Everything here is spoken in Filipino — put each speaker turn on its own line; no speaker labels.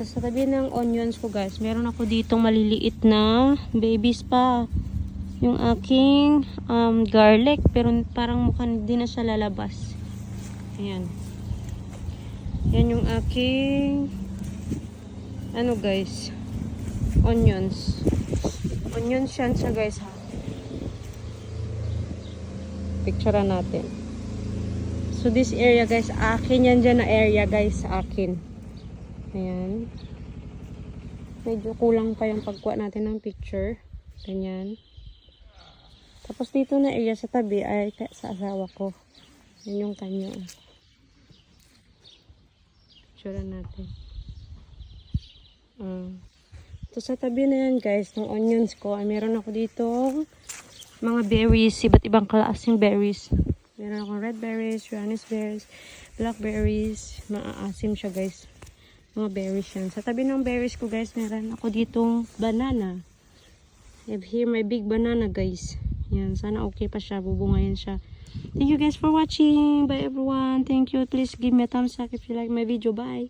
Tapos sa tabi ng onions ko guys, meron ako ditong maliliit na babies pa. Yung aking garlic, pero parang mukhang hindi na siya lalabas. Ayan. Yan yung aking ano guys, onions. Onions yan siya guys ha. Picturean natin. So this area guys, akin yan dyan na area guys, akin. Ayan. Medyo kulang pa yung pagkuha natin ng picture. Ganyan. Tapos dito na area sa tabi ay sa asawa ko. Yan yung kanya. Picturean natin. So sa tabi na yan guys, ng onions ko, ay meron ako dito mga berries, iba't ibang klaseng berries. Meron akong red berries, raspberries, blackberries. Maasim siya guys. Mga berries yan. Sa tabi ng berries ko guys, meron ako ditong banana. I have here my big banana guys. Yan, sana okay pa siya, bubungayin siya. Thank you guys for watching. Bye everyone. Thank you. Please give me a thumbs up if you like my video. Bye.